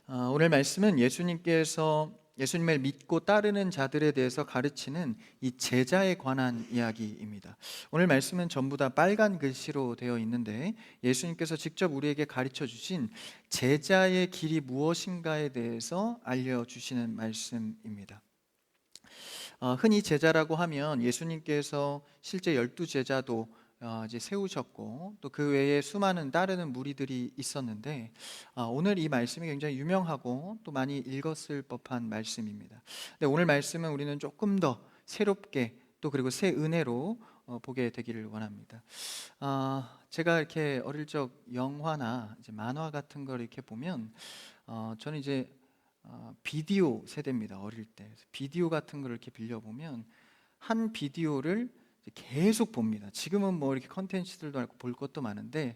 오늘 말씀은 예수님을 믿고 따르는 자들에 대해서 가르치는 이 제자에 관한 이야기입니다. 오늘 말씀은 전부 다 빨간 글씨로 되어 있는데 예수님께서 직접 우리에게 가르쳐 주신 제자의 길이 무엇인가에 대해서 알려주시는 말씀입니다. 흔히 제자라고 하면 예수님께서 실제 12제자도 이제 세우셨고 또 그 외에 수많은 따르는 무리들이 있었는데 오늘 이 말씀이 굉장히 유명하고 또 많이 읽었을 법한 말씀입니다. 근데 오늘 말씀은 우리는 조금 더 새롭게 또 그리고 새 은혜로 보게 되기를 원합니다. 제가 이렇게 어릴 적 영화나 이제 만화 같은 걸 이렇게 보면 저는 이제 비디오 세대입니다. 어릴 때 비디오 같은 걸 이렇게 빌려보면 한 비디오를 계속 봅니다. 지금은 뭐 이렇게 컨텐츠들도 많고 볼 것도 많은데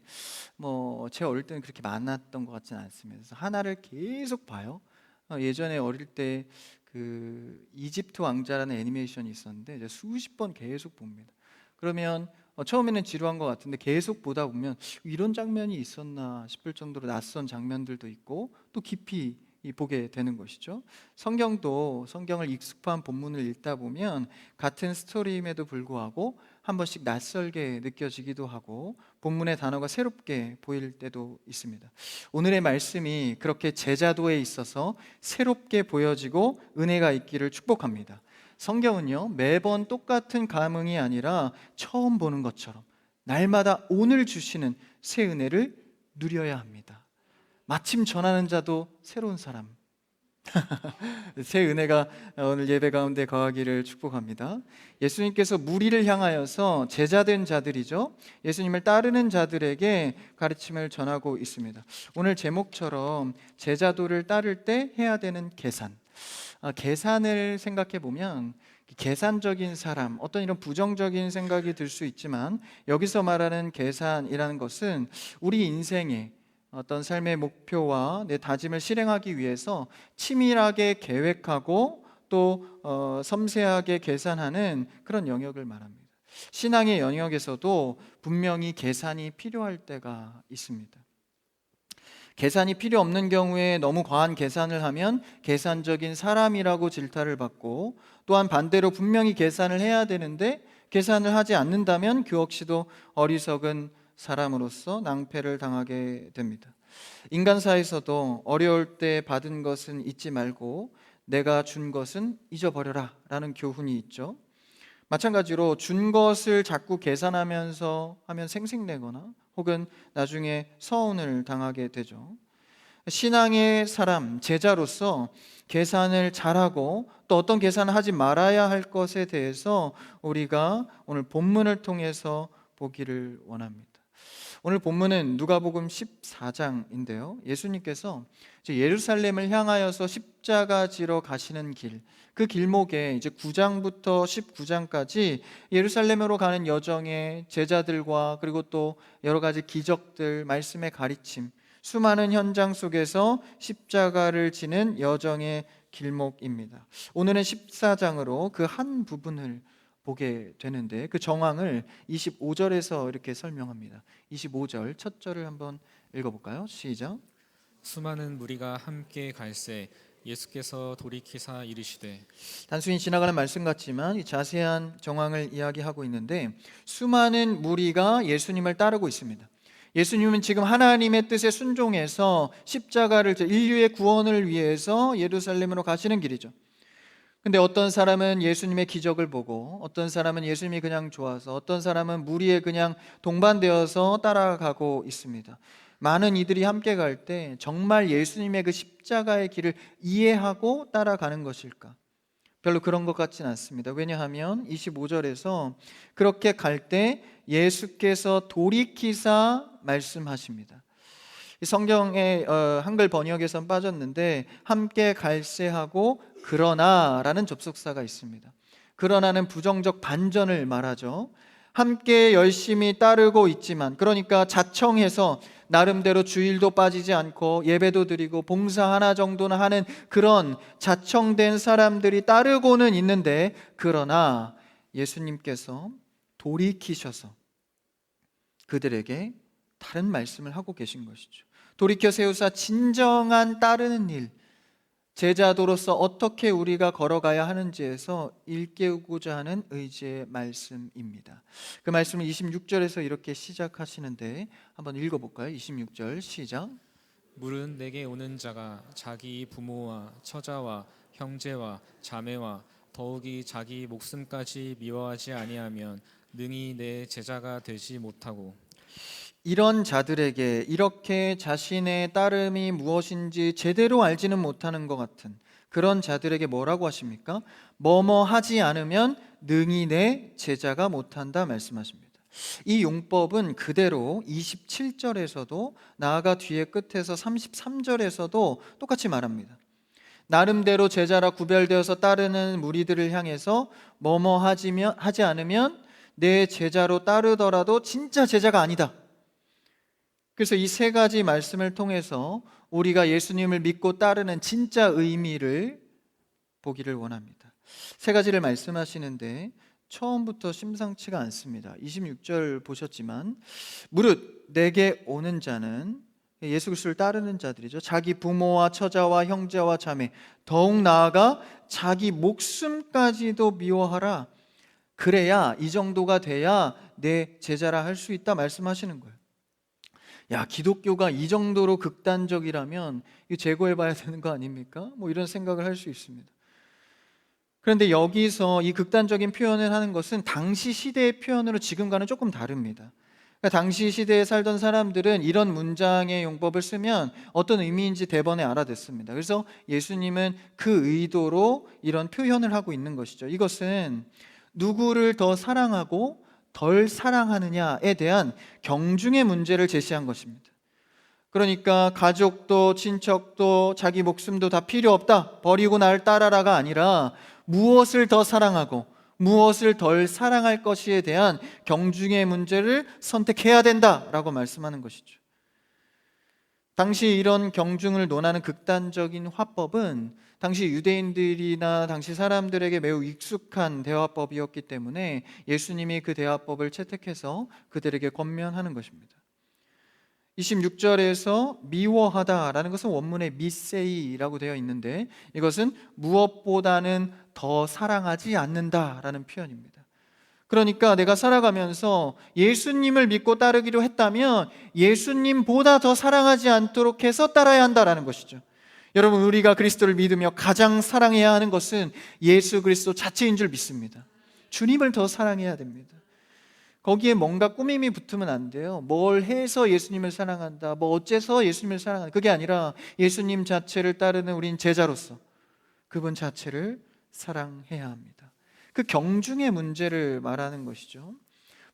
뭐 제 어릴 때는 그렇게 많았던 것 같지는 않습니다. 그래서 하나를 계속 봐요. 예전에 어릴 때 그 이집트 왕자라는 애니메이션이 있었는데 이제 수십 번 계속 봅니다. 그러면 처음에는 지루한 것 같은데 계속 보다 보면 이런 장면이 있었나 싶을 정도로 낯선 장면들도 있고 또 깊이 보게 되는 것이죠. 성경을 익숙한 본문을 읽다 보면 같은 스토리임에도 불구하고 한 번씩 낯설게 느껴지기도 하고 본문의 단어가 새롭게 보일 때도 있습니다. 오늘의 말씀이 그렇게 제자도에 있어서 새롭게 보여지고 은혜가 있기를 축복합니다. 성경은요, 매번 똑같은 감흥이 아니라 처음 보는 것처럼 날마다 오늘 주시는 새 은혜를 누려야 합니다. 마침 전하는 자도 새로운 사람, 새 은혜가 오늘 예배 가운데 거하기를 축복합니다. 예수님께서 무리를 향하여서 제자된 자들이죠, 예수님을 따르는 자들에게 가르침을 전하고 있습니다. 오늘 제목처럼 제자도를 따를 때 해야 되는 계산을 생각해 보면 계산적인 사람, 어떤 이런 부정적인 생각이 들 수 있지만 여기서 말하는 계산이라는 것은 우리 인생의 어떤 삶의 목표와 내 다짐을 실행하기 위해서 치밀하게 계획하고 또 섬세하게 계산하는 그런 영역을 말합니다. 신앙의 영역에서도 분명히 계산이 필요할 때가 있습니다. 계산이 필요 없는 경우에 너무 과한 계산을 하면 계산적인 사람이라고 질타를 받고, 또한 반대로 분명히 계산을 해야 되는데 계산을 하지 않는다면 그 역시도 어리석은 사람으로서 낭패를 당하게 됩니다. 인간사에서도 어려울 때 받은 것은 잊지 말고 내가 준 것은 잊어버려라 라는 교훈이 있죠. 마찬가지로 준 것을 자꾸 계산하면서 하면 생색내거나 혹은 나중에 서운을 당하게 되죠. 신앙의 사람, 제자로서 계산을 잘하고 또 어떤 계산을 하지 말아야 할 것에 대해서 우리가 오늘 본문을 통해서 보기를 원합니다. 오늘 본문은 누가복음 14장인데요, 예수님께서 이제 예루살렘을 향하여서 십자가 지러 가시는 길, 그 길목에 이제 9장부터 19장까지 예루살렘으로 가는 여정에 제자들과 그리고 또 여러 가지 기적들, 말씀의 가르침, 수많은 현장 속에서 십자가를 지는 여정의 길목입니다. 오늘은 14장으로 그 한 부분을 보게 되는데 그 정황을 25절에서 이렇게 설명합니다. 25절 첫 절을 한번 읽어볼까요? 시작. 수많은 무리가 함께 갈새 예수께서 돌이키사 이르시되. 단순히 지나가는 말씀 같지만 이 자세한 정황을 이야기하고 있는데 수많은 무리가 예수님을 따르고 있습니다. 예수님은 지금 하나님의 뜻에 순종해서 십자가를, 인류의 구원을 위해서 예루살렘으로 가시는 길이죠. 근데 어떤 사람은 예수님의 기적을 보고, 어떤 사람은 예수님이 그냥 좋아서, 어떤 사람은 무리에 그냥 동반되어서 따라가고 있습니다. 많은 이들이 함께 갈 때 정말 예수님의 그 십자가의 길을 이해하고 따라가는 것일까? 별로 그런 것 같진 않습니다. 왜냐하면 25절에서 그렇게 갈 때 예수께서 돌이키사 말씀하십니다. 성경의 한글 번역에선 빠졌는데 함께 갈새하고 그러나라는 접속사가 있습니다. 그러나는 부정적 반전을 말하죠. 함께 열심히 따르고 있지만, 그러니까 자청해서 나름대로 주일도 빠지지 않고 예배도 드리고 봉사 하나 정도는 하는 그런 자청된 사람들이 따르고는 있는데, 그러나 예수님께서 돌이키셔서 그들에게 다른 말씀을 하고 계신 것이죠. 돌이켜 세우사 진정한 따르는 일, 제자도로서 어떻게 우리가 걸어가야 하는지에서 일깨우고자 하는 의지의 말씀입니다. 그 말씀을 26절에서 이렇게 시작하시는데 한번 읽어볼까요? 26절 시작. 물은 내게 오는 자가 자기 부모와 처자와 형제와 자매와 더욱이 자기 목숨까지 미워하지 아니하면 능히 내 제자가 되지 못하고. 이런 자들에게 이렇게 자신의 따름이 무엇인지 제대로 알지는 못하는 것 같은 그런 자들에게 뭐라고 하십니까? 뭐뭐 하지 않으면 능히 내 제자가 못한다 말씀하십니다. 이 용법은 그대로 27절에서도 나아가 뒤에 끝에서 33절에서도 똑같이 말합니다. 나름대로 제자라 구별되어서 따르는 무리들을 향해서 뭐뭐 하지 않으면 내 제자로 따르더라도 진짜 제자가 아니다. 그래서 이 세 가지 말씀을 통해서 우리가 예수님을 믿고 따르는 진짜 의미를 보기를 원합니다. 세 가지를 말씀하시는데 처음부터 심상치가 않습니다. 26절 보셨지만 무릇 내게 오는 자는 예수 그리스도를 따르는 자들이죠. 자기 부모와 처자와 형제와 자매, 더욱 나아가 자기 목숨까지도 미워하라. 그래야 이 정도가 돼야 내 제자라 할 수 있다 말씀하시는 거예요. 야, 기독교가 이 정도로 극단적이라면 이거 제거해 봐야 되는 거 아닙니까? 뭐 이런 생각을 할 수 있습니다. 그런데 여기서 이 극단적인 표현을 하는 것은 당시 시대의 표현으로 지금과는 조금 다릅니다. 그러니까 당시 시대에 살던 사람들은 이런 문장의 용법을 쓰면 어떤 의미인지 대번에 알아듣습니다. 그래서 예수님은 그 의도로 이런 표현을 하고 있는 것이죠. 이것은 누구를 더 사랑하고 덜 사랑하느냐에 대한 경중의 문제를 제시한 것입니다. 그러니까 가족도 친척도 자기 목숨도 다 필요 없다, 버리고 날 따라라가 아니라 무엇을 더 사랑하고 무엇을 덜 사랑할 것이에 대한 경중의 문제를 선택해야 된다라고 말씀하는 것이죠. 당시 이런 경중을 논하는 극단적인 화법은 당시 유대인들이나 당시 사람들에게 매우 익숙한 대화법이었기 때문에 예수님이 그 대화법을 채택해서 그들에게 권면하는 것입니다. 26절에서 미워하다라는 것은 원문에 미세이라고 되어 있는데 이것은 무엇보다는 더 사랑하지 않는다라는 표현입니다. 그러니까 내가 살아가면서 예수님을 믿고 따르기로 했다면 예수님보다 더 사랑하지 않도록 해서 따라야 한다라는 것이죠. 여러분, 우리가 그리스도를 믿으며 가장 사랑해야 하는 것은 예수 그리스도 자체인 줄 믿습니다. 주님을 더 사랑해야 됩니다. 거기에 뭔가 꾸밈이 붙으면 안 돼요. 뭘 해서 예수님을 사랑한다, 뭐 어째서 예수님을 사랑한다, 그게 아니라 예수님 자체를 따르는 우린 제자로서 그분 자체를 사랑해야 합니다. 그 경중의 문제를 말하는 것이죠.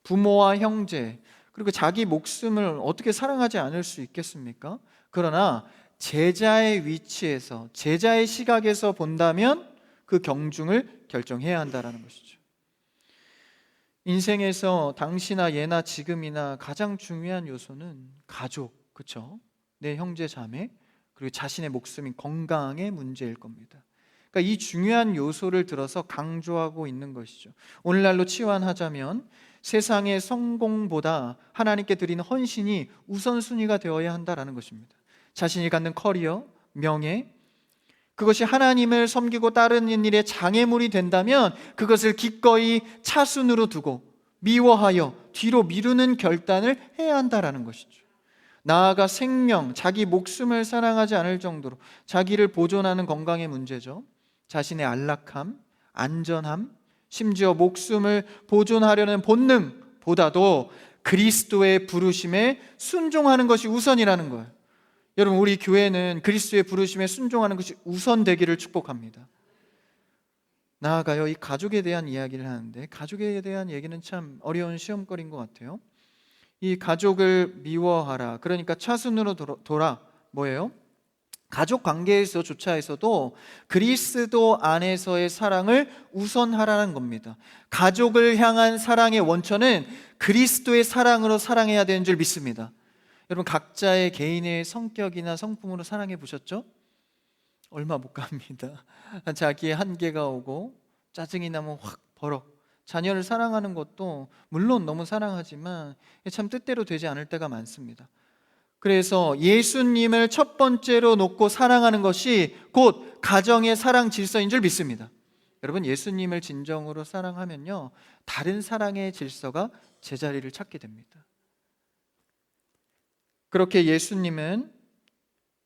부모와 형제 그리고 자기 목숨을 어떻게 사랑하지 않을 수 있겠습니까? 그러나 제자의 위치에서 제자의 시각에서 본다면 그 경중을 결정해야 한다는 것이죠. 인생에서 당시나 예나 지금이나 가장 중요한 요소는 가족, 그렇죠? 내 형제 자매 그리고 자신의 목숨인 건강의 문제일 겁니다. 그러니까 이 중요한 요소를 들어서 강조하고 있는 것이죠. 오늘날로 치환하자면 세상의 성공보다 하나님께 드리는 헌신이 우선순위가 되어야 한다는 것입니다. 자신이 갖는 커리어, 명예, 그것이 하나님을 섬기고 따르는 일에 장애물이 된다면 그것을 기꺼이 차순으로 두고 미워하여 뒤로 미루는 결단을 해야 한다는 것이죠. 나아가 생명, 자기 목숨을 사랑하지 않을 정도로 자기를 보존하는 건강의 문제죠. 자신의 안락함, 안전함, 심지어 목숨을 보존하려는 본능보다도 그리스도의 부르심에 순종하는 것이 우선이라는 거예요. 여러분, 우리 교회는 그리스도의 부르심에 순종하는 것이 우선되기를 축복합니다. 나아가요, 이 가족에 대한 이야기를 하는데 가족에 대한 얘기는 참 어려운 시험거리인 것 같아요. 이 가족을 미워하라, 그러니까 차순으로 돌아 뭐예요? 가족 관계에서조차에서도 그리스도 안에서의 사랑을 우선하라는 겁니다. 가족을 향한 사랑의 원천은 그리스도의 사랑으로 사랑해야 되는 줄 믿습니다. 여러분, 각자의 개인의 성격이나 성품으로 사랑해 보셨죠? 얼마 못 갑니다. 자기의 한계가 오고 짜증이 나면 확 버럭. 자녀를 사랑하는 것도 물론 너무 사랑하지만 참 뜻대로 되지 않을 때가 많습니다. 그래서 예수님을 첫 번째로 놓고 사랑하는 것이 곧 가정의 사랑 질서인 줄 믿습니다. 여러분, 예수님을 진정으로 사랑하면요, 다른 사랑의 질서가 제자리를 찾게 됩니다. 그렇게 예수님은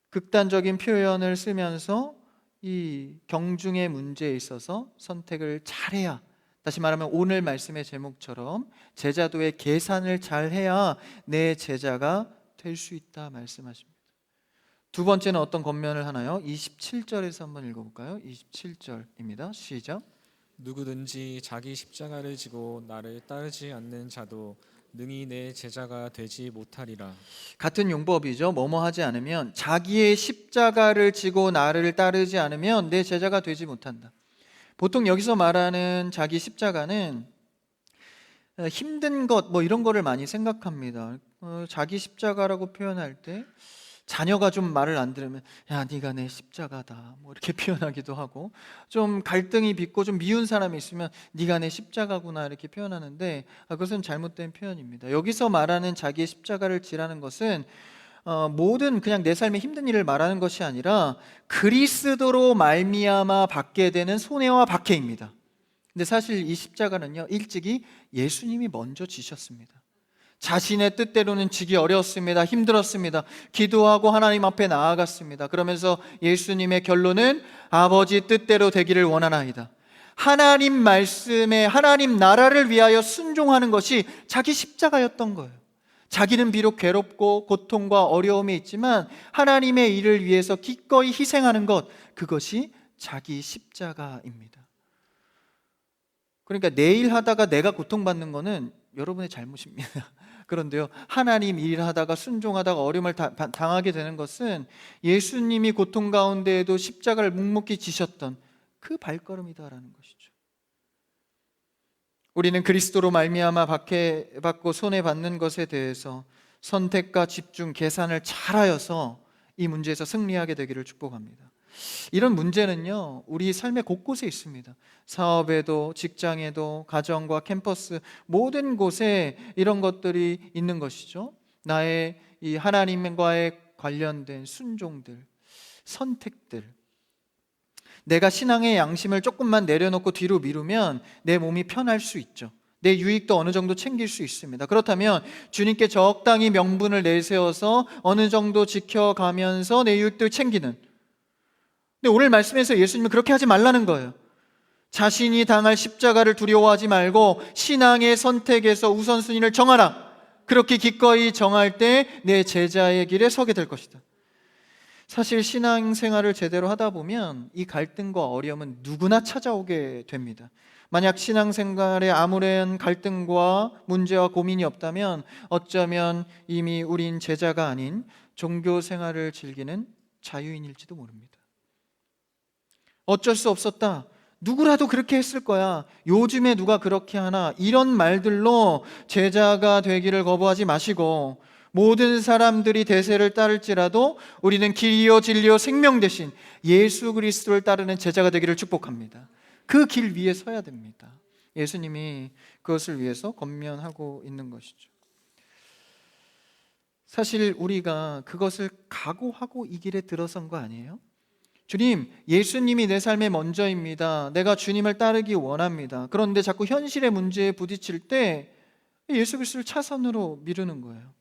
극단적인 표현을 쓰면서 이 경중의 문제에 있어서 선택을 잘해야, 다시 말하면 오늘 말씀의 제목처럼 제자도의 계산을 잘해야 내 제자가 될 수 있다 말씀하십니다. 두 번째는 어떤 권면을 하나요? 27절에서 한번 읽어볼까요? 27절입니다. 시작. 누구든지 자기 십자가를 지고 나를 따르지 않는 자도 능히 내 제자가 되지 못하리라. 같은 용법이죠. 뭐뭐 하지 않으면, 자기의 십자가를 지고 나를 따르지 않으면 내 제자가 되지 못한다. 보통 여기서 말하는 자기 십자가는 힘든 것 뭐 이런 거를 많이 생각합니다. 자기 십자가라고 표현할 때 자녀가 좀 말을 안 들으면 야, 네가 내 십자가다 뭐 이렇게 표현하기도 하고, 좀 갈등이 빚고 좀 미운 사람이 있으면 네가 내 십자가구나 이렇게 표현하는데, 그것은 잘못된 표현입니다. 여기서 말하는 자기의 십자가를 지라는 것은 모든 그냥 내 삶의 힘든 일을 말하는 것이 아니라 그리스도로 말미암아 받게 되는 손해와 박해입니다. 근데 사실 이 십자가는요, 일찍이 예수님이 먼저 지셨습니다. 자신의 뜻대로는 지기 어려웠습니다. 힘들었습니다. 기도하고 하나님 앞에 나아갔습니다. 그러면서 예수님의 결론은 아버지 뜻대로 되기를 원하나이다. 하나님 말씀에 하나님 나라를 위하여 순종하는 것이 자기 십자가였던 거예요. 자기는 비록 괴롭고 고통과 어려움이 있지만 하나님의 일을 위해서 기꺼이 희생하는 것, 그것이 자기 십자가입니다. 그러니까 내 일 하다가 내가 고통받는 거는 여러분의 잘못입니다. 그런데요, 하나님 일하다가 순종하다가 어려움을 당하게 되는 것은 예수님이 고통 가운데에도 십자가를 묵묵히 지셨던 그 발걸음이다라는 것이죠. 우리는 그리스도로 말미암아 박해받고 손해받는 것에 대해서 선택과 집중, 계산을 잘하여서 이 문제에서 승리하게 되기를 축복합니다. 이런 문제는요, 우리 삶의 곳곳에 있습니다. 사업에도, 직장에도, 가정과 캠퍼스 모든 곳에 이런 것들이 있는 것이죠. 나의 이 하나님과의 관련된 순종들, 선택들, 내가 신앙의 양심을 조금만 내려놓고 뒤로 미루면 내 몸이 편할 수 있죠. 내 유익도 어느 정도 챙길 수 있습니다. 그렇다면 주님께 적당히 명분을 내세워서 어느 정도 지켜가면서 내 유익도 챙기는, 근데 오늘 말씀에서 예수님은 그렇게 하지 말라는 거예요. 자신이 당할 십자가를 두려워하지 말고 신앙의 선택에서 우선순위를 정하라. 그렇게 기꺼이 정할 때 내 제자의 길에 서게 될 것이다. 사실 신앙생활을 제대로 하다 보면 이 갈등과 어려움은 누구나 찾아오게 됩니다. 만약 신앙생활에 아무런 갈등과 문제와 고민이 없다면 어쩌면 이미 우린 제자가 아닌 종교생활을 즐기는 자유인일지도 모릅니다. 어쩔 수 없었다, 누구라도 그렇게 했을 거야, 요즘에 누가 그렇게 하나, 이런 말들로 제자가 되기를 거부하지 마시고, 모든 사람들이 대세를 따를지라도 우리는 길이요 진리요 생명 대신 예수 그리스도를 따르는 제자가 되기를 축복합니다. 그 길 위에 서야 됩니다. 예수님이 그것을 위해서 권면하고 있는 것이죠. 사실 우리가 그것을 각오하고 이 길에 들어선 거 아니에요? 주님, 예수님이 내 삶의 먼저입니다. 내가 주님을 따르기 원합니다. 그런데 자꾸 현실의 문제에 부딪힐 때 예수 그리스도를 차선으로 미루는 거예요.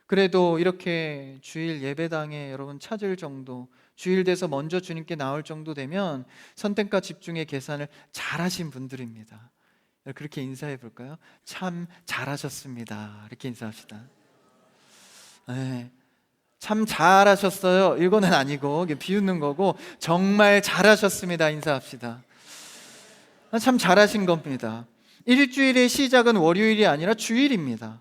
그래도 이렇게 주일 예배당에 여러분 찾을 정도, 주일 돼서 먼저 주님께 나올 정도 되면 선택과 집중의 계산을 잘하신 분들입니다. 그렇게 인사해 볼까요? 참 잘하셨습니다. 이렇게 인사합시다. 네. 참 잘하셨어요, 이거는 아니고 비웃는 거고, 정말 잘하셨습니다 인사합시다. 참 잘하신 겁니다. 일주일의 시작은 월요일이 아니라 주일입니다.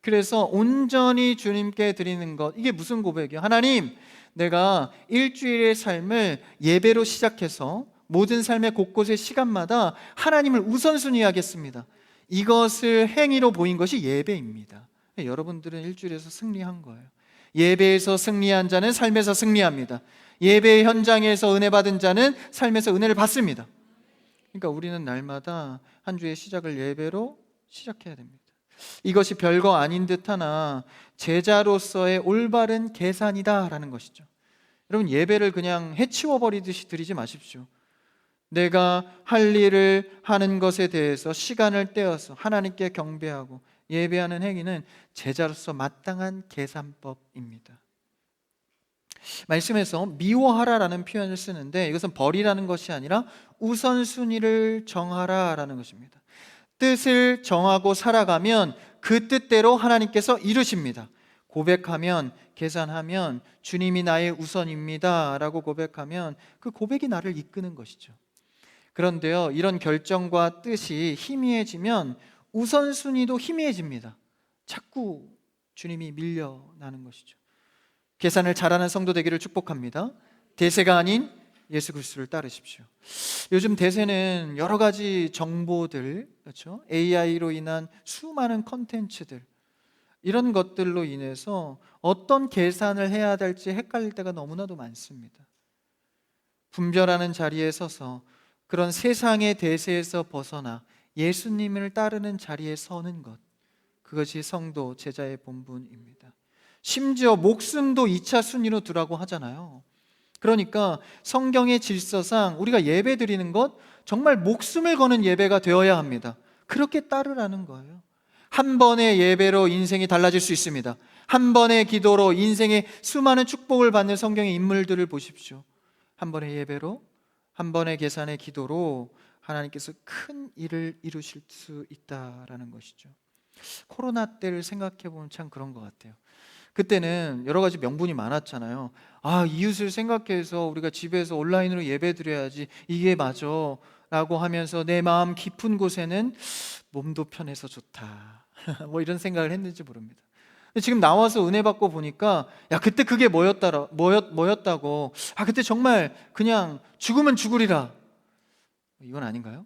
그래서 온전히 주님께 드리는 것, 이게 무슨 고백이에요? 하나님, 내가 일주일의 삶을 예배로 시작해서 모든 삶의 곳곳의 시간마다 하나님을 우선순위 하겠습니다. 이것을 행위로 보인 것이 예배입니다. 여러분들은 일주일에서 승리한 거예요. 예배에서 승리한 자는 삶에서 승리합니다. 예배 현장에서 은혜 받은 자는 삶에서 은혜를 받습니다. 그러니까 우리는 날마다 한 주의 시작을 예배로 시작해야 됩니다. 이것이 별거 아닌 듯하나 제자로서의 올바른 계산이다라는 것이죠. 여러분, 예배를 그냥 해치워 버리듯이 드리지 마십시오. 내가 할 일을 하는 것에 대해서 시간을 떼어서 하나님께 경배하고 예배하는 행위는 제자로서 마땅한 계산법입니다. 말씀에서 미워하라라는 표현을 쓰는데 이것은 버리라는 것이 아니라 우선순위를 정하라라는 것입니다. 뜻을 정하고 살아가면 그 뜻대로 하나님께서 이루십니다. 고백하면, 계산하면 주님이 나의 우선입니다 라고 고백하면 그 고백이 나를 이끄는 것이죠. 그런데요, 이런 결정과 뜻이 희미해지면 우선순위도 희미해집니다. 자꾸 주님이 밀려나는 것이죠. 계산을 잘하는 성도 되기를 축복합니다. 대세가 아닌 예수 그리스도를 따르십시오. 요즘 대세는 여러 가지 정보들, 그렇죠? AI로 인한 수많은 컨텐츠들, 이런 것들로 인해서 어떤 계산을 해야 될지 헷갈릴 때가 너무나도 많습니다. 분별하는 자리에 서서 그런 세상의 대세에서 벗어나 예수님을 따르는 자리에 서는 것, 그것이 성도, 제자의 본분입니다. 심지어 목숨도 2차 순위로 두라고 하잖아요. 그러니까 성경의 질서상 우리가 예배 드리는 것 정말 목숨을 거는 예배가 되어야 합니다. 그렇게 따르라는 거예요. 한 번의 예배로 인생이 달라질 수 있습니다. 한 번의 기도로 인생의 수많은 축복을 받는 성경의 인물들을 보십시오. 한 번의 예배로, 한 번의 계산의 기도로 하나님께서 큰 일을 이루실 수 있다라는 것이죠. 코로나 때를 생각해 보면 참 그런 것 같아요. 그때는 여러 가지 명분이 많았잖아요. 이웃을 생각해서 우리가 집에서 온라인으로 예배 드려야지, 이게 맞아 라고 하면서 내 마음 깊은 곳에는 몸도 편해서 좋다 뭐 이런 생각을 했는지 모릅니다. 근데 지금 나와서 은혜 받고 보니까 그때 그게 뭐였다고, 그때 정말 그냥 죽으면 죽으리라, 이건 아닌가요?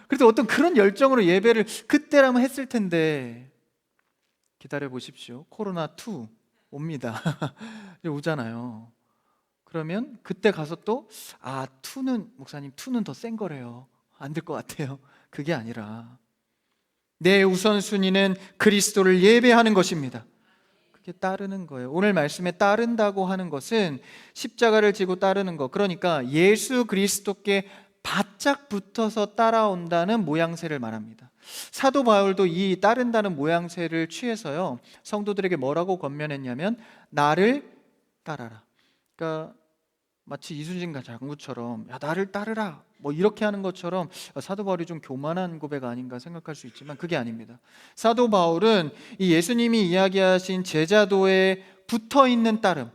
그래도 어떤 그런 열정으로 예배를 그때라면 했을 텐데, 기다려 보십시오. 코로나2 옵니다. 오잖아요. 그러면 그때 가서 또 2는 목사님 2는 더 센 거래요. 안 될 것 같아요. 그게 아니라 내 우선순위는 그리스도를 예배하는 것입니다. 그게 따르는 거예요. 오늘 말씀에 따른다고 하는 것은 십자가를 지고 따르는 것, 그러니까 예수 그리스도께 바짝 붙어서 따라온다는 모양새를 말합니다. 사도 바울도 이 따른다는 모양새를 취해서요, 성도들에게 뭐라고 권면했냐면 나를 따라라. 그러니까 마치 이순신 장군처럼 나를 따르라 뭐 이렇게 하는 것처럼 사도 바울이 좀 교만한 고백 아닌가 생각할 수 있지만 그게 아닙니다. 사도 바울은 이 예수님이 이야기하신 제자도에 붙어있는 따름,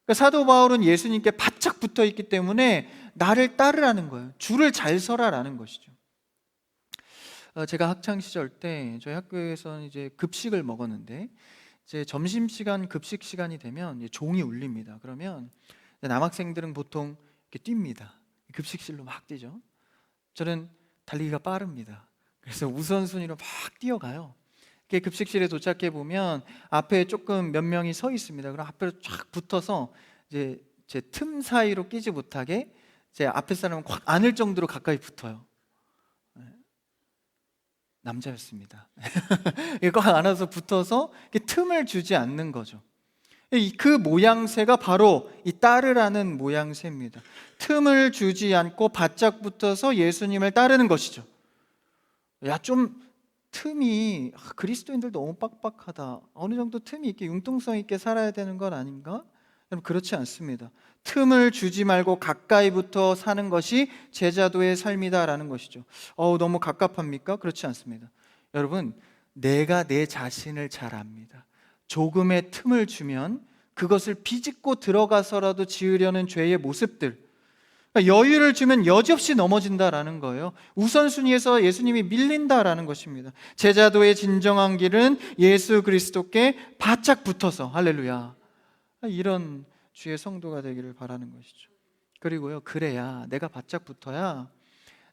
그러니까 사도 바울은 예수님께 바짝 붙어있기 때문에 나를 따르라는 거예요. 줄을 잘 서라라는 것이죠. 제가 학창 시절 때 저희 학교에서는 이제 급식을 먹었는데, 이제 점심시간 급식 시간이 되면 이제 종이 울립니다. 그러면 남학생들은 보통 이렇게 뜁니다. 급식실로 막 뛰죠. 저는 달리기가 빠릅니다. 그래서 우선순위로 막 뛰어가요. 이렇게 급식실에 도착해 보면 앞에 조금 몇 명이 서 있습니다. 그럼 앞으로 쫙 붙어서 이제 제 틈 사이로 끼지 못하게 제 앞에 사람은 꽉 안을 정도로 가까이 붙어요. 남자였습니다. 꽉 안아서 붙어서 틈을 주지 않는 거죠. 그 모양새가 바로 이 따르라는 모양새입니다. 틈을 주지 않고 바짝 붙어서 예수님을 따르는 것이죠. 좀 틈이 그리스도인들 너무 빡빡하다, 어느 정도 틈이 있게 융통성 있게 살아야 되는 건 아닌가? 여러분, 그렇지 않습니다. 틈을 주지 말고 가까이 붙어 사는 것이 제자도의 삶이다라는 것이죠. 너무 갑갑합니까? 그렇지 않습니다. 여러분, 내가 내 자신을 잘 압니다. 조금의 틈을 주면 그것을 비집고 들어가서라도 지으려는 죄의 모습들, 그러니까 여유를 주면 여지없이 넘어진다라는 거예요. 우선순위에서 예수님이 밀린다라는 것입니다. 제자도의 진정한 길은 예수 그리스도께 바짝 붙어서, 할렐루야, 이런 주의 성도가 되기를 바라는 것이죠. 그리고요, 그래야, 내가 바짝 붙어야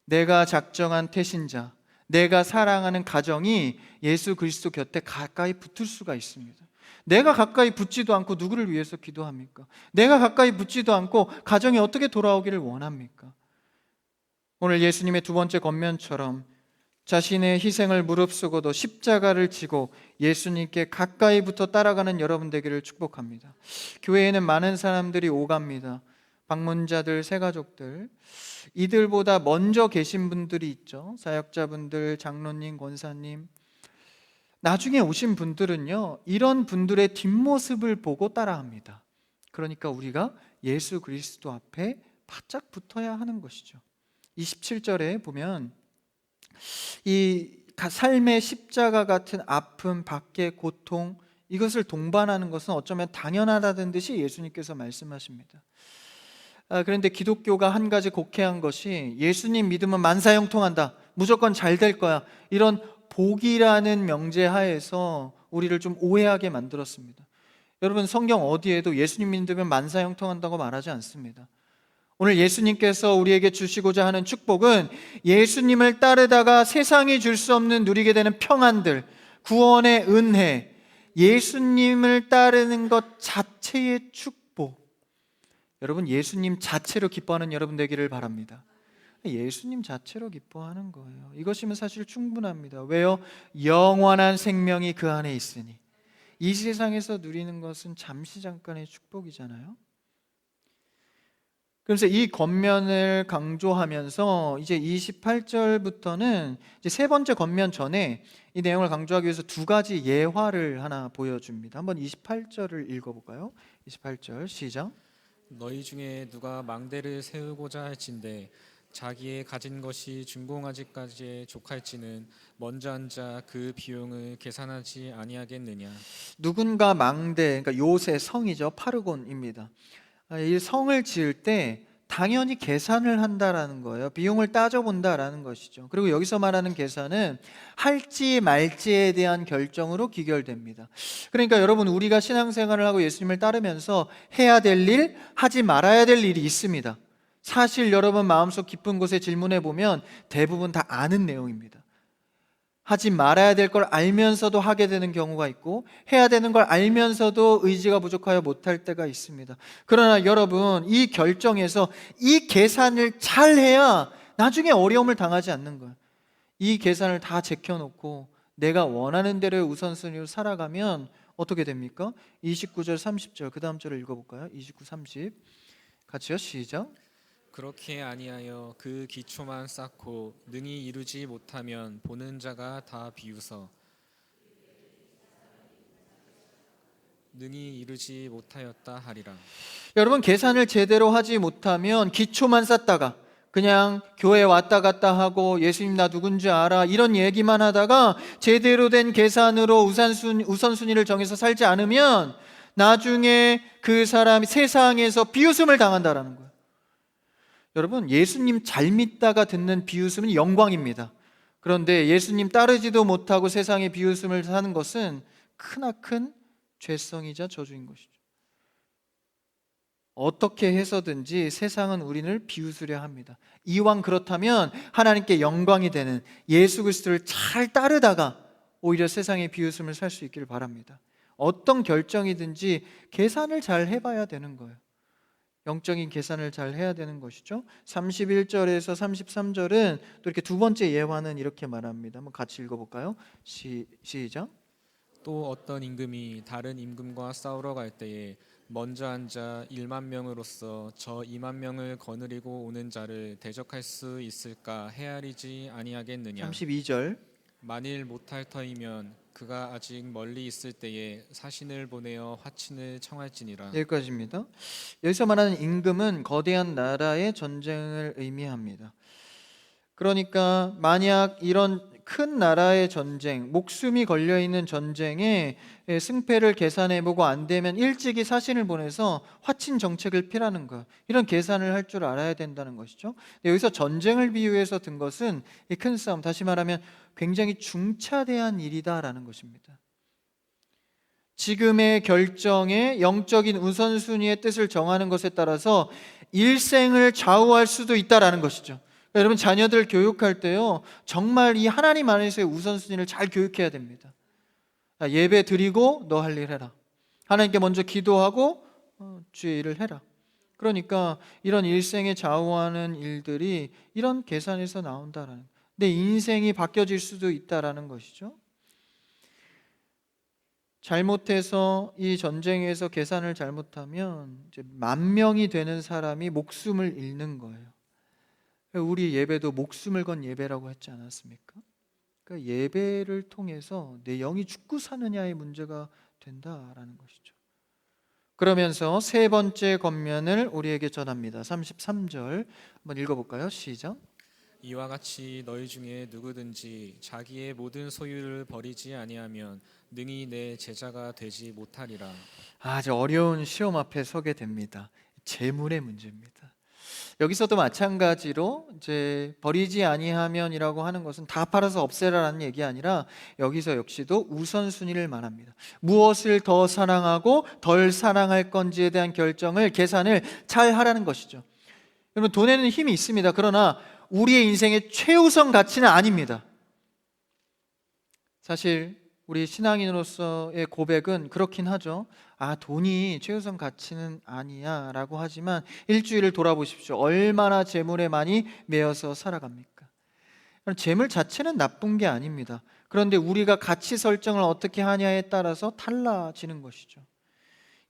내가 작정한 태신자, 내가 사랑하는 가정이 예수 그리스도 곁에 가까이 붙을 수가 있습니다. 내가 가까이 붙지도 않고 누구를 위해서 기도합니까? 내가 가까이 붙지도 않고 가정이 어떻게 돌아오기를 원합니까? 오늘 예수님의 두 번째 권면처럼 자신의 희생을 무릅쓰고도 십자가를 지고 예수님께 가까이 붙어 따라가는 여러분 되기를 축복합니다. 교회에는 많은 사람들이 오갑니다. 방문자들, 새가족들, 이들보다 먼저 계신 분들이 있죠. 사역자분들, 장로님, 권사님. 나중에 오신 분들은요, 이런 분들의 뒷모습을 보고 따라합니다. 그러니까 우리가 예수 그리스도 앞에 바짝 붙어야 하는 것이죠. 27절에 보면 이 삶의 십자가 같은 아픔, 박해, 고통, 이것을 동반하는 것은 어쩌면 당연하다는 듯이 예수님께서 말씀하십니다. 그런데 기독교가 한 가지 곡해한 것이 예수님 믿으면 만사형통한다, 무조건 잘 될 거야, 이런 복이라는 명제 하에서 우리를 좀 오해하게 만들었습니다. 여러분, 성경 어디에도 예수님 믿으면 만사형통한다고 말하지 않습니다. 오늘 예수님께서 우리에게 주시고자 하는 축복은 예수님을 따르다가 세상이 줄 수 없는 누리게 되는 평안들, 구원의 은혜, 예수님을 따르는 것 자체의 축복. 여러분, 예수님 자체로 기뻐하는 여러분 되기를 바랍니다. 예수님 자체로 기뻐하는 거예요. 이것이면 사실 충분합니다. 왜요? 영원한 생명이 그 안에 있으니. 이 세상에서 누리는 것은 잠시 잠깐의 축복이잖아요. 그래서 이 겉면을 강조하면서 이제 28절부터는 이제 세 번째 겉면 전에 이 내용을 강조하기 위해서 두 가지 예화를 하나 보여줍니다. 한번 28절을 읽어볼까요? 28절 시작. 너희 중에 누가 망대를 세우고자 할진대 자기의 가진 것이 준공하기까지에 족할지는 먼저 앉아 그 비용을 계산하지 아니하겠느냐. 누군가 망대, 그러니까 요새 성이죠. 파르곤입니다. 이 성을 지을 때 당연히 계산을 한다라는 거예요. 비용을 따져본다라는 것이죠. 그리고 여기서 말하는 계산은 할지 말지에 대한 결정으로 귀결됩니다. 그러니까 여러분, 우리가 신앙생활을 하고 예수님을 따르면서 해야 될 일, 하지 말아야 될 일이 있습니다. 사실 여러분 마음속 깊은 곳에 질문해 보면 대부분 다 아는 내용입니다. 하지 말아야 될 걸 알면서도 하게 되는 경우가 있고, 해야 되는 걸 알면서도 의지가 부족하여 못할 때가 있습니다. 그러나 여러분, 이 결정에서 이 계산을 잘 해야 나중에 어려움을 당하지 않는 거예요. 이 계산을 다 제껴놓고 내가 원하는 대로의 우선순위로 살아가면 어떻게 됩니까? 29절 30절, 그 다음 절을 읽어볼까요? 29, 30 같이요, 시작. 그렇게 아니하여 그 기초만 쌓고 능히 이루지 못하면 보는 자가 다 비웃어 능히 이루지 못하였다 하리라. 여러분, 계산을 제대로 하지 못하면 기초만 쌓다가 그냥 교회 왔다 갔다 하고 예수님 나 누군지 알아 이런 얘기만 하다가 제대로 된 계산으로 우선순위를 정해서 살지 않으면 나중에 그 사람이 세상에서 비웃음을 당한다라는 거예요. 여러분, 예수님 잘 믿다가 듣는 비웃음은 영광입니다. 그런데 예수님 따르지도 못하고 세상의 비웃음을 사는 것은 크나큰 죄성이자 저주인 것이죠. 어떻게 해서든지 세상은 우리를 비웃으려 합니다. 이왕 그렇다면 하나님께 영광이 되는 예수 그리스도를 잘 따르다가 오히려 세상의 비웃음을 살 수 있기를 바랍니다. 어떤 결정이든지 계산을 잘 해봐야 되는 거예요. 영적인 계산을 잘 해야 되는 것이죠. 31절에서 33절은 또 이렇게 두 번째 예화는 이렇게 말합니다. 한번 같이 읽어볼까요? 시작. 또 어떤 임금이 다른 임금과 싸우러 갈 때에 먼저 앉아 1만 명으로서 저 2만 명을 거느리고 오는 자를 대적할 수 있을까 헤아리지 아니하겠느냐. 32절. 만일 못할 터이면 그가 아직 멀리 있을 때에 사신을 보내어 화친을 청할지니라. 여기까지입니다. 여기서 말하는 임금은 거대한 나라의 전쟁을 의미합니다. 그러니까 만약 이런 큰 나라의 전쟁, 목숨이 걸려있는 전쟁에 승패를 계산해보고 안 되면 일찍이 사신을 보내서 화친 정책을 피라는 거예요. 이런 계산을 할 줄 알아야 된다는 것이죠. 여기서 전쟁을 비유해서 든 것은 이 큰 싸움, 다시 말하면 굉장히 중차대한 일이다라는 것입니다. 지금의 결정에 영적인 우선순위의 뜻을 정하는 것에 따라서 일생을 좌우할 수도 있다라는 것이죠. 여러분, 자녀들 교육할 때요, 정말 이 하나님 안에서의 우선순위를 잘 교육해야 됩니다. 예배 드리고 너 할 일 해라. 하나님께 먼저 기도하고 주의 일을 해라. 그러니까 이런 일생에 좌우하는 일들이 이런 계산에서 나온다라는. 내 인생이 바뀌어질 수도 있다라는 것이죠. 잘못해서 이 전쟁에서 계산을 잘못하면 이제 10,000명이 되는 사람이 목숨을 잃는 거예요. 우리 예배도 목숨을 건 예배라고 했지 않았습니까? 그러니까 예배를 통해서 내 영이 죽고 사느냐의 문제가 된다라는 것이죠. 그러면서 세 번째 권면을 우리에게 전합니다. 33절 한번 읽어볼까요? 시작. 이와 같이 너희 중에 누구든지 자기의 모든 소유를 버리지 아니하면 능히 내 제자가 되지 못하리라. 아주 어려운 시험 앞에 서게 됩니다. 재물의 문제입니다. 여기서도 마찬가지로 이제 버리지 아니하면이라고 하는 것은 다 팔아서 없애라라는 얘기 아니라 여기서 역시도 우선순위를 말합니다. 무엇을 더 사랑하고 덜 사랑할 건지에 대한 결정을 계산을 잘 하라는 것이죠. 여러분, 돈에는 힘이 있습니다. 그러나 우리의 인생의 최우선 가치는 아닙니다. 사실 우리 신앙인으로서의 고백은 그렇긴 하죠. 돈이 최우선 가치는 아니야 라고 하지만 일주일을 돌아보십시오. 얼마나 재물에 많이 매여서 살아갑니까? 재물 자체는 나쁜 게 아닙니다. 그런데 우리가 가치 설정을 어떻게 하냐에 따라서 달라지는 것이죠.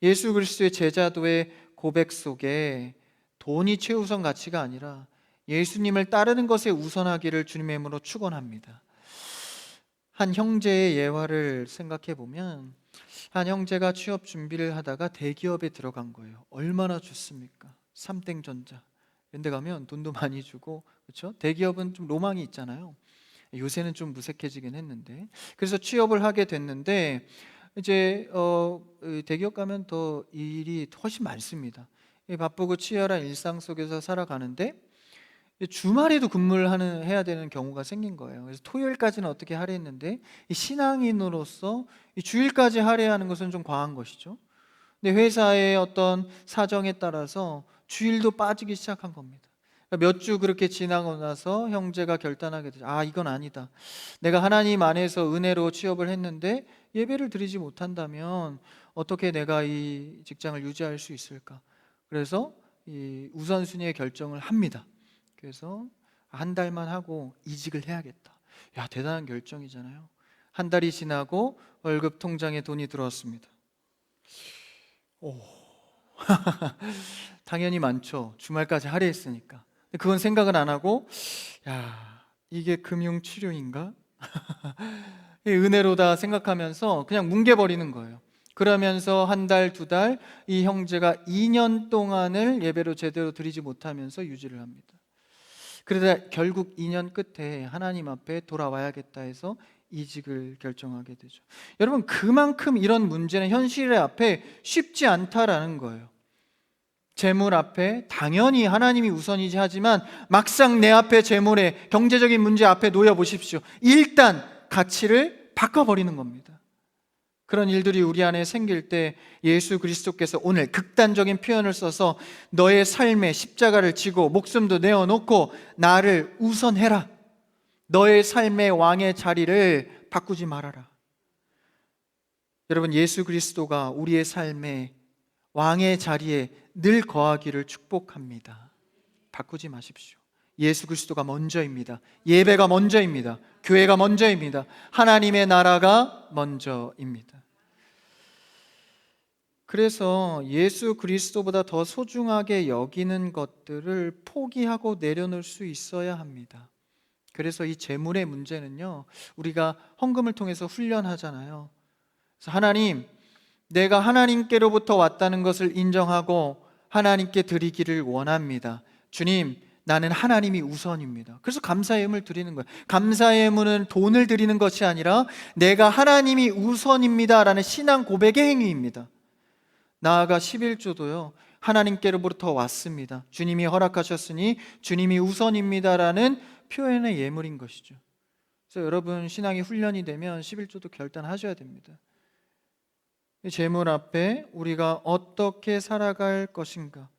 예수 그리스도의 제자도의 고백 속에 돈이 최우선 가치가 아니라 예수님을 따르는 것에 우선하기를 주님의 이름으로 축원합니다. 한 형제의 예화를 생각해 보면 한 형제가 취업 준비를 하다가 대기업에 들어간 거예요. 얼마나 좋습니까? 삼땡전자. 이런 데 가면 돈도 많이 주고, 그렇죠? 대기업은 좀 로망이 있잖아요. 요새는 좀 무색해지긴 했는데, 그래서 취업을 하게 됐는데 이제 대기업 가면 더 일이 훨씬 많습니다. 바쁘고 치열한 일상 속에서 살아가는데 주말에도 근무를 해야 되는 경우가 생긴 거예요. 그래서 토요일까지는 어떻게 할애했는데 이 신앙인으로서 이 주일까지 할애하는 것은 좀 과한 것이죠. 근데 회사의 어떤 사정에 따라서 주일도 빠지기 시작한 겁니다. 몇 주 그렇게 지나고 나서 형제가 결단하게 되죠. 이건 아니다. 내가 하나님 안에서 은혜로 취업을 했는데 예배를 드리지 못한다면 어떻게 내가 이 직장을 유지할 수 있을까? 그래서 이 우선순위의 결정을 합니다. 그래서 한 달만 하고 이직을 해야겠다. 대단한 결정이잖아요. 한 달이 지나고 월급 통장에 돈이 들어왔습니다. 당연히 많죠. 주말까지 할애했으니까. 그건 생각은 안 하고 이게 금융치료인가? 은혜로다 생각하면서 그냥 뭉개버리는 거예요. 그러면서 한 달, 두 달 이 형제가 2년 동안을 예배로 제대로 드리지 못하면서 유지를 합니다. 그러다 결국 2년 끝에 하나님 앞에 돌아와야겠다 해서 이직을 결정하게 되죠. 여러분, 그만큼 이런 문제는 현실 앞에 쉽지 않다라는 거예요. 재물 앞에 당연히 하나님이 우선이지 하지만 막상 내 앞에 재물에 경제적인 문제 앞에 놓여 보십시오. 일단 가치를 바꿔버리는 겁니다. 그런 일들이 우리 안에 생길 때 예수 그리스도께서 오늘 극단적인 표현을 써서 너의 삶에 십자가를 지고 목숨도 내어놓고 나를 우선해라. 너의 삶의 왕의 자리를 바꾸지 말아라. 여러분, 예수 그리스도가 우리의 삶의 왕의 자리에 늘 거하기를 축복합니다. 바꾸지 마십시오. 예수 그리스도가 먼저입니다. 예배가 먼저입니다. 교회가 먼저입니다. 하나님의 나라가 먼저입니다. 그래서 예수 그리스도보다 더 소중하게 여기는 것들을 포기하고 내려놓을 수 있어야 합니다. 그래서 이 재물의 문제는요, 우리가 헌금을 통해서 훈련하잖아요. 그래서 하나님, 내가 하나님께로부터 왔다는 것을 인정하고 하나님께 드리기를 원합니다. 주님, 나는 하나님이 우선입니다. 그래서 감사의 예물을 드리는 거예요. 감사의 예물은 돈을 드리는 것이 아니라 내가 하나님이 우선입니다라는 신앙 고백의 행위입니다. 나아가 11조도요, 하나님께로부터 왔습니다. 주님이 허락하셨으니 주님이 우선입니다라는 표현의 예물인 것이죠. 그래서 여러분, 신앙이 훈련이 되면 11조도 결단하셔야 됩니다. 재물 앞에 우리가 어떻게 살아갈 것인가?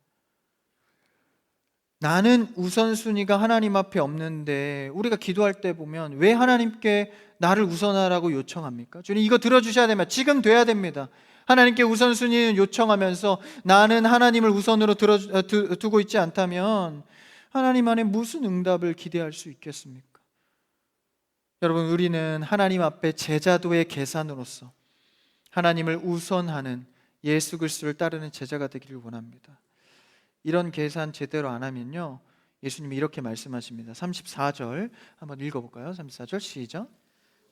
나는 우선순위가 하나님 앞에 없는데 우리가 기도할 때 보면 왜 하나님께 나를 우선하라고 요청합니까? 주님, 이거 들어주셔야 됩니다. 지금 돼야 됩니다. 하나님께 우선순위는 요청하면서 나는 하나님을 우선으로 두고 있지 않다면 하나님 안에 무슨 응답을 기대할 수 있겠습니까? 여러분, 우리는 하나님 앞에 제자도의 계산으로서 하나님을 우선하는 예수 그리스도를 따르는 제자가 되기를 원합니다. 이런 계산 제대로 안 하면요, 예수님이 이렇게 말씀하십니다. 34절 한번 읽어볼까요? 34절 시작.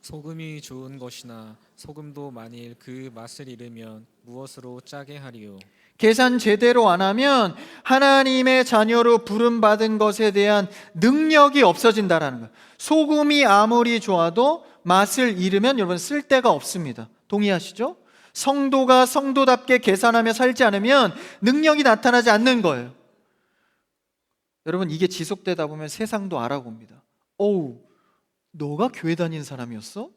소금이 좋은 것이나 소금도 만일 그 맛을 잃으면 무엇으로 짜게 하리요. 계산 제대로 안 하면 하나님의 자녀로 부름받은 것에 대한 능력이 없어진다라는 거예요. 소금이 아무리 좋아도 맛을 잃으면 여러분 쓸데가 없습니다. 동의하시죠? 성도가 성도답게 계산하며 살지 않으면 능력이 나타나지 않는 거예요. 여러분, 이게 지속되다 보면 세상도 알아봅니다. 어우, 너가 교회 다니는 사람이었어?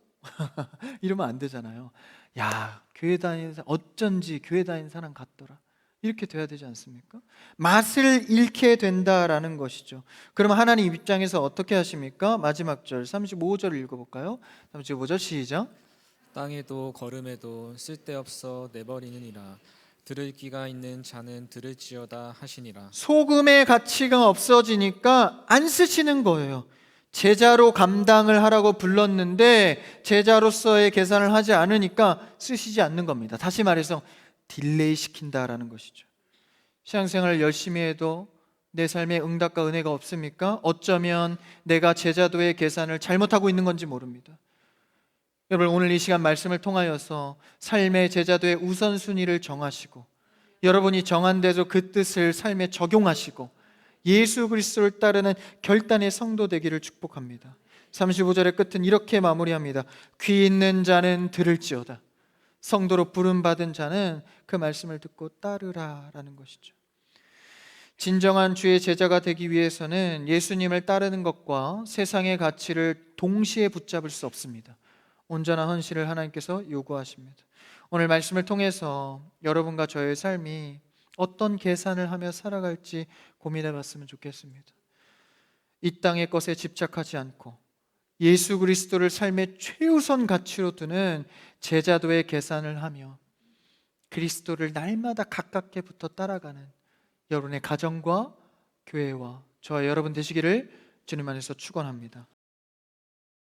이러면 안 되잖아요. 야, 교회 다니는 사람, 어쩐지 교회 다니는 사람 같더라. 이렇게 돼야 되지 않습니까? 맛을 잃게 된다라는 것이죠. 그럼 하나님 입장에서 어떻게 하십니까? 마지막 절 35절을 읽어볼까요? 35절 시작. 땅에도 걸음에도 쓸데없어 내버리느니라. 들을 귀가 있는 자는 들을지어다 하시니라. 소금의 가치가 없어지니까 안 쓰시는 거예요. 제자로 감당을 하라고 불렀는데 제자로서의 계산을 하지 않으니까 쓰시지 않는 겁니다. 다시 말해서 딜레이 시킨다라는 것이죠. 신앙생활을 열심히 해도 내 삶에 응답과 은혜가 없습니까? 어쩌면 내가 제자도의 계산을 잘못하고 있는 건지 모릅니다. 여러분, 오늘 이 시간 말씀을 통하여서 삶의 제자도의 우선순위를 정하시고 여러분이 정한 대로 그 뜻을 삶에 적용하시고 예수 그리스도를 따르는 결단의 성도 되기를 축복합니다. 35절의 끝은 이렇게 마무리합니다. 귀 있는 자는 들을지어다. 성도로 부름받은 자는 그 말씀을 듣고 따르라라는 것이죠. 진정한 주의 제자가 되기 위해서는 예수님을 따르는 것과 세상의 가치를 동시에 붙잡을 수 없습니다. 온전한 헌신을 하나님께서 요구하십니다. 오늘 말씀을 통해서 여러분과 저의 삶이 어떤 계산을 하며 살아갈지 고민해 봤으면 좋겠습니다. 이 땅의 것에 집착하지 않고 예수 그리스도를 삶의 최우선 가치로 두는 제자도의 계산을 하며 그리스도를 날마다 가깝게 붙어 따라가는 여러분의 가정과 교회와 저와 여러분 되시기를 주님 안에서 축원합니다.